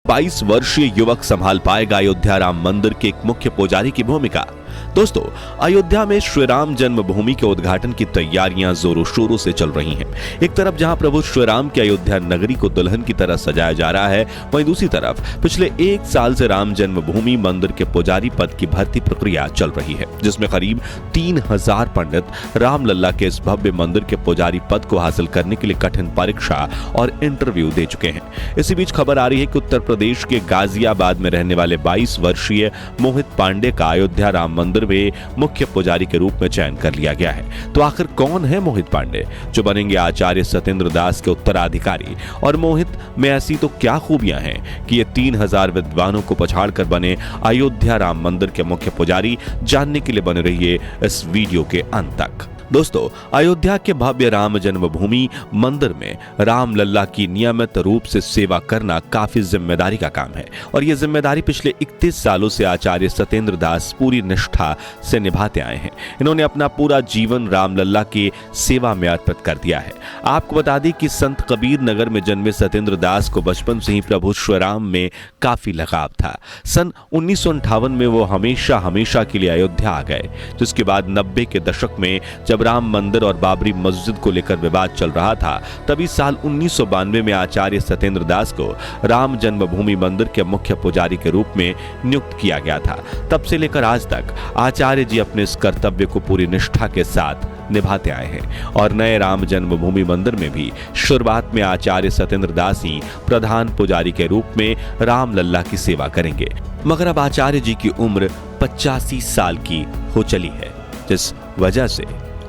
22 वर्षीय युवक संभाल पाएगा अयोध्या राम मंदिर के एक मुख्य पुजारी की भूमिका। दोस्तों, अयोध्या में श्री राम जन्मभूमि के उद्घाटन की तैयारियां जोरों शोरों से चल रही हैं। एक तरफ जहां प्रभु श्री राम की अयोध्या नगरी को दुल्हन की तरह सजाया जा रहा है, वहीं दूसरी तरफ पिछले 1 साल से राम जन्मभूमि मंदिर के पुजारी पद की भर्ती प्रक्रिया चल रही है, जिसमें करीब 3000 पंडित रामलला के इस भव्य मंदिर के पुजारी पद को हासिल करने के लिए कठिन परीक्षा और इंटरव्यू दे चुके हैं। इसी बीच खबर आ रही है कि उत्तर प्रदेश के गाजियाबाद में रहने वाले 22 वर्षीय मोहित पांडे का अयोध्या राम मंदिर में मुख्य पुजारी के रूप में चयन कर लिया गया है। तो आखिर कौन है मोहित पांडे, जो बनेंगे आचार्य सत्येंद्र दास के उत्तराधिकारी? और मोहित में ऐसी तो क्या खूबियां हैं कि ये 3000 विद्वानों को पछाड़कर बने अयोध्या राम मंदिर के मुख्य पुजारी? जानने के लिए बने रहिए इस वीडियो के अंत तक। दोस्तों, अयोध्या के भव्य राम जन्मभूमि मंदिर में रामलला की नियमित रूप से सेवा करना काफी जिम्मेदारी का काम है और यह जिम्मेदारी पिछले 31 सालों से आचार्य सत्येंद्र दास पूरी निष्ठा से निभाते आए हैं। इन्होंने अपना पूरा जीवन रामलला की सेवा में अर्पित कर दिया है। आपको बता दें कि संत कबीर नगर में जन्मे सत्येंद्र दास को बचपन से ही प्रभु श्री राम में काफी लगाव था। सन 1958 में वो हमेशा के लिए अयोध्या आ गए, जिसके बाद 90 के दशक में जब राम मंदिर और बाबरी मस्जिद को लेकर विवाद चल रहा था, तभी साल 1992 में आचार्य सत्येंद्र दास को राम जन्मभूमि मंदिर के मुख्य पुजारी के रूप में नियुक्त किया गया था। तब से लेकर आज तक आचार्य जी अपने इस कर्तव्य को पूरी निष्ठा के साथ निभाते आए हैं और नए राम जन्मभूमि मंदिर में भी शुरुआत में आचार्य सत्येंद्र दास ही प्रधान पुजारी के रूप में रामलला की सेवा करेंगे। मगर अब आचार्य जी की उम्र 85 साल की हो चली है, जिस वजह से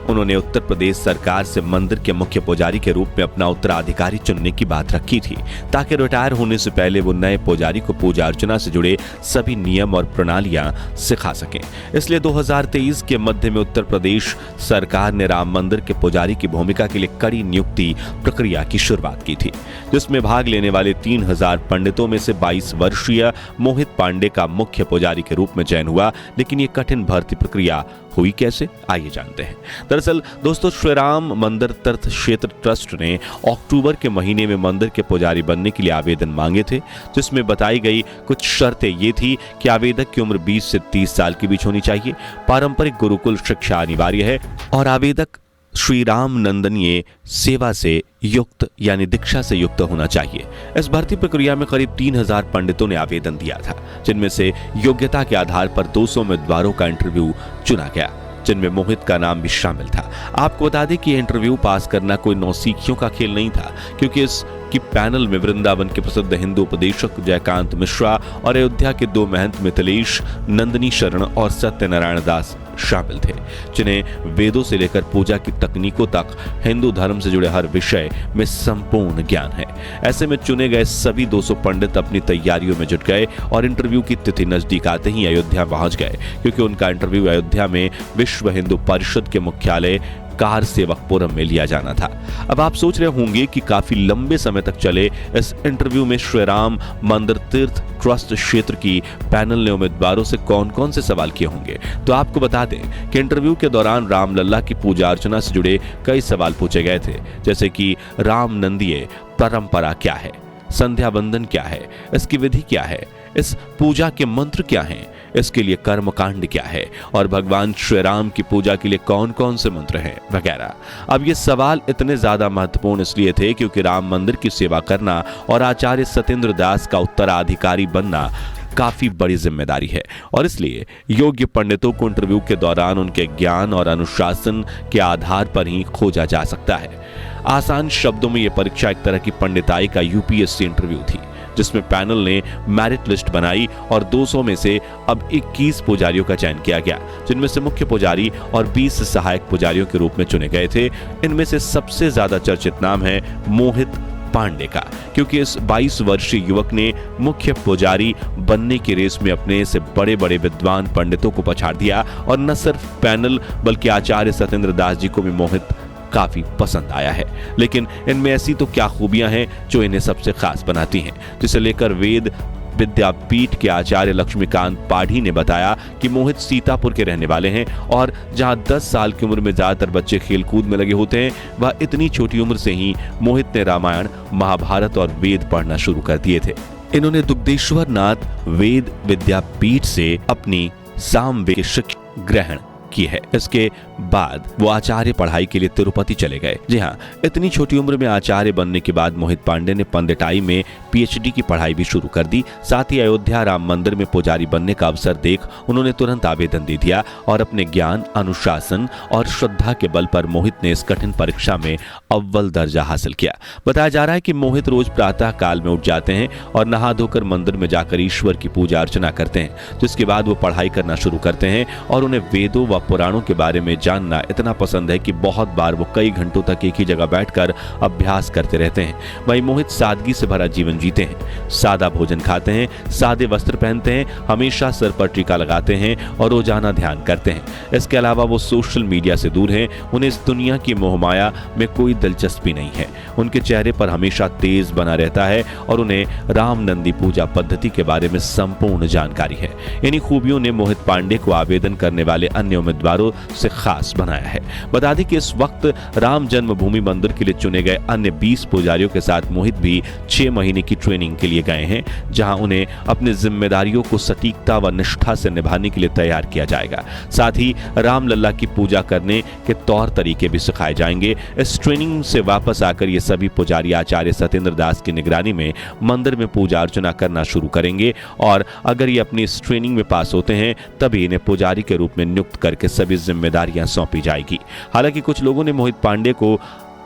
उन्होंने उत्तर प्रदेश सरकार से मंदिर के मुख्य पुजारी के रूप में अपना उत्तराधिकारी चुनने की बात रखी थी, ताकि रिटायर होने से पहले वो नए पुजारी को पूजा अर्चना से जुड़े सभी नियम और प्रणालियां सिखा सकें। इसलिए 2023 के मध्य में उत्तर प्रदेश सरकार ने राम मंदिर के पुजारी की भूमिका के लिए कड़ी नियुक्ति प्रक्रिया की शुरुआत की थी, जिसमें भाग लेने वाले 3000 पंडितों में से 22 वर्षीय मोहित पांडे का मुख्य पुजारी के रूप में चयन हुआ। लेकिन ये कठिन भर्ती प्रक्रिया हुई कैसे, आइए जानते हैं। दरअसल दोस्तों, श्री राम मंदिर तीर्थ क्षेत्र ट्रस्ट ने अक्टूबर के महीने में मंदिर के पुजारी बनने के लिए आवेदन मांगे थे, जिसमें बताई गई कुछ शर्तें ये थी कि आवेदक की उम्र 20 से 30 साल के बीच होनी चाहिए, पारंपरिक गुरुकुल शिक्षा अनिवार्य है और आवेदक श्री राम नंदनीय सेवा से युक्त यानी दीक्षा से युक्त होना चाहिए। इस भर्ती प्रक्रिया में करीब 3000 पंडितों ने आवेदन दिया था, जिनमें से योग्यता के आधार पर 200 उम्मीदवारों का इंटरव्यू चुना गया, जिनमें मोहित का नाम भी शामिल था। आपको बता दें कि इंटरव्यू पास करना कोई नौसिखियों का खेल नहीं था, क्योंकि इसकी पैनल में वृंदावन के प्रसिद्ध हिंदू उपदेशक जयकांत मिश्रा और अयोध्या के 2 महंत मिथिलेश नंदनी शरण और सत्यनारायण दास शामिल थे, जिन्हें वेदों से लेकर पूजा की तकनीकों तक हिंदू धर्म से जुड़े हर विषय में संपूर्ण ज्ञान है। ऐसे में चुने गए सभी 200 पंडित अपनी तैयारियों में जुट गए और इंटरव्यू की तिथि नजदीक आते ही अयोध्या पहुंच गए, क्योंकि उनका इंटरव्यू अयोध्या में विश्व हिंदू परिषद के मुख्यालय कार सेवकपुरम में लिया जाना था। अब आप सोच रहे होंगे कि काफी लंबे समय तक चले इस इंटरव्यू में श्री राम मंदिर तीर्थ ट्रस्ट क्षेत्र की पैनल ने उम्मीदवारों से कौन कौन से सवाल किए होंगे। तो आपको बता दें कि इंटरव्यू के दौरान रामलला की पूजा अर्चना से जुड़े कई सवाल पूछे गए थे, जैसे कि राम नंदीय परंपरा क्या है, संध्या बंदन क्या है, इसकी विधि क्या है, इस पूजा के मंत्र क्या हैं, इसके लिए कर्मकांड क्या है और भगवान श्री राम की पूजा के लिए कौन कौन से मंत्र हैं वगैरह। अब ये सवाल इतने ज्यादा महत्वपूर्ण इसलिए थे क्योंकि राम मंदिर की सेवा करना और आचार्य सत्येंद्र दास का उत्तराधिकारी बनना काफी बड़ी जिम्मेदारी है और इसलिए योग्य पंडितों को इंटरव्यू के दौरान उनके ज्ञान और अनुशासन के आधार पर ही खोजा जा सकता है। आसान शब्दों में यह परीक्षा एक तरह की पंडिताई का यूपीएससी इंटरव्यू थी, जिसमें पैनल ने मेरिट लिस्ट बनाई और 200 में से अब 21 पुजारियों का चयन किया गया, जिनमें से मुख्य पुजारी और 20 सहायक पुजारियों के रूप में चुने गए थे। इनमें से सबसे ज्यादा चर्चित नाम है मोहित पांडे का, क्योंकि इस 22 वर्षीय युवक ने मुख्य पुजारी बनने की रेस में अपने से बड़े बड़े विद्वान पंडितों को पछाड़ दिया और न सिर्फ पैनल बल्कि आचार्य सत्येंद्र दास जी को भी मोहित काफी पसंद आया है। लेकिन इनमें ऐसी तो क्या खूबियां हैं जो इन्हें सबसे खास बनाती हैं, जिसे लेकर वेद विद्यापीठ के आचार्य लक्ष्मीकांत पाढ़ी ने बताया कि मोहित सीतापुर के रहने वाले हैं और जहां 10 साल की उम्र में ज्यादातर बच्चे खेलकूद में लगे होते हैं, वह इतनी छोटी उम्र से ही मोहित ने रामायण, महाभारत और वेद पढ़ना शुरू कर दिए थे। इन्होंने दुग्धेश्वर नाथ वेद विद्यापीठ से अपनी सामवेद की शिक्षा ग्रहण की है। इसके बाद वो आचार्य पढ़ाई के लिए तिरुपति चले गए। जी हाँ, इतनी छोटी उम्र में आचार्य बनने के बाद मोहित पांडे ने पंडिताई में पीएचडी की पढ़ाई भी शुरू कर दी। साथ ही अयोध्या राम मंदिर में पुजारी बनने का अवसर देख उन्होंने तुरंत आवेदन दे दिया और अपने ज्ञान, अनुशासन और श्रद्धा के बल पर मोहित ने इस कठिन परीक्षा में अव्वल दर्जा हासिल किया। बताया जा रहा है कि मोहित रोज प्रातः काल में उठ जाते हैं और नहा धोकर मंदिर में जाकर ईश्वर की पूजा अर्चना करते हैं, जिसके बाद वो पढ़ाई करना शुरू करते हैं और उन्हें वेदों व पुराणों के बारे में जानना इतना पसंद है कि बहुत बार वो कई घंटों तक एक ही जगह बैठकर अभ्यास करते रहते हैं। वहीं मोहित सादगी से भरा जीवन जीते हैं, सादा भोजन खाते हैं, सादे वस्त्र पहनते हैं, हमेशा सर पर टीका लगाते हैं और रोजाना ध्यान करते हैं। इसके अलावा वो सोशल मीडिया से दूर हैं। उन्हें इस दुनिया की मोहमाया में कोई दिलचस्पी नहीं है। उनके चेहरे पर हमेशा तेज बना रहता है और उन्हें राम नंदी पूजा पद्धति के बारे में संपूर्ण जानकारी है। इन्हीं खूबियों ने मोहित पांडे को आवेदन करने वाले अन्य उम्मीदवारों से खास बनाया है। बता दें कि इस वक्त राम जन्मभूमि मंदिर के लिए चुने गए अन्य 20 पुजारियों के साथ मोहित भी 6 महीने की ट्रेनिंग के लिए गए हैं, जहां उन्हें अपनी जिम्मेदारियों को सटीकता व निष्ठा से निभाने के लिए तैयार किया जाएगा। साथ ही रामलला की पूजा करने के तौर तरीके भी सिखाए जाएंगे। इस ट्रेनिंग से वापस आकर ये सभी पुजारी आचार्य सत्येंद्र दास की निगरानी में मंदिर में पूजा अर्चना करना शुरू करेंगे और अगर ये अपनी इस ट्रेनिंग में पास होते हैं तभी इन्हें पुजारी के रूप में नियुक्त करके सभी जिम्मेदारियां सौंपी जाएगी। हालांकि कुछ लोगों ने मोहित पांडे को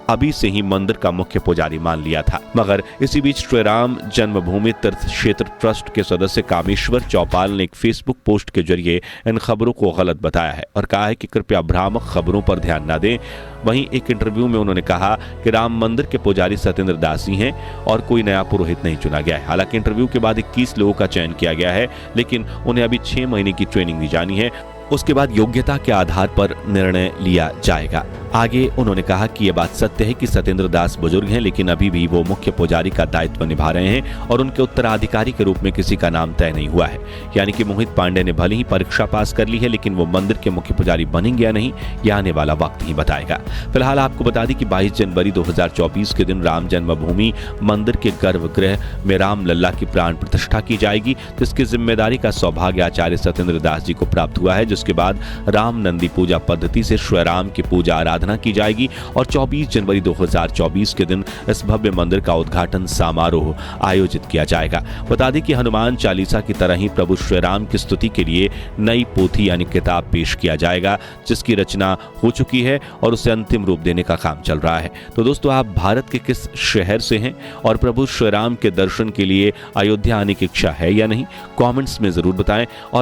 अभी से ही मंदिर का मुख्य पुजारी मान लिया था, मगर इसी बीच श्री राम जन्मभूमि तीर्थ क्षेत्र ट्रस्ट के सदस्य कामेश्वर चौपाल ने एक फेसबुक पोस्ट के जरिए इन खबरों को गलत बताया है और कहा है कि कृपया भ्रामक खबरों पर ध्यान न दें। वहीं एक इंटरव्यू में उन्होंने कहा कि राम मंदिर के पुजारी सत्येंद्र दास ही हैं और कोई नया पुरोहित नहीं चुना गया है। हालांकि इंटरव्यू के बाद 21 लोगों का चयन किया गया है, लेकिन उन्हें अभी 6 महीने की ट्रेनिंग दी जानी है। उसके बाद योग्यता के आधार पर निर्णय लिया जाएगा। आगे उन्होंने कहा कि यह बात सत्य है कि सत्येंद्र दास बुजुर्ग हैं, लेकिन अभी भी वो मुख्य पुजारी का दायित्व निभा रहे हैं और उनके उत्तराधिकारी के रूप में किसी का नाम तय नहीं हुआ है। यानी कि मोहित पांडे ने भले ही परीक्षा पास कर ली है, लेकिन वो मंदिर के मुख्य पुजारी बनेंगे या नहीं, यह आने वाला वक्त ही बताएगा। फिलहाल आपको बता दें कि 22 जनवरी 2024 के दिन राम जन्मभूमि मंदिर के गर्भगृह में रामलला की प्राण प्रतिष्ठा की जाएगी, जिसकी जिम्मेदारी का सौभाग्य आचार्य सत्येंद्र दास जी को प्राप्त हुआ है। जिसके बाद राम नंदी पूजा पद्धति से श्री राम की पूजा आराधना की जाएगी और 24 जनवरी 2024 के दिन इस भव्य मंदिर का उद्घाटन समारोह आयोजित किया जाएगा। बता दें कि हनुमान चालीसा की तरह ही प्रभु श्री राम की स्तुति के लिए नई पोथी यानी किताब पेश किया जाएगा, जिसकी रचना हो चुकी है और उसे अंतिम रूप देने का काम चल रहा है। तो दोस्तों, आप भारत के किस शहर से हैं और प्रभु श्री राम के दर्शन के लिए अयोध्या आने की इच्छा है या नहीं, कमेंट्स में जरूर बताएं। और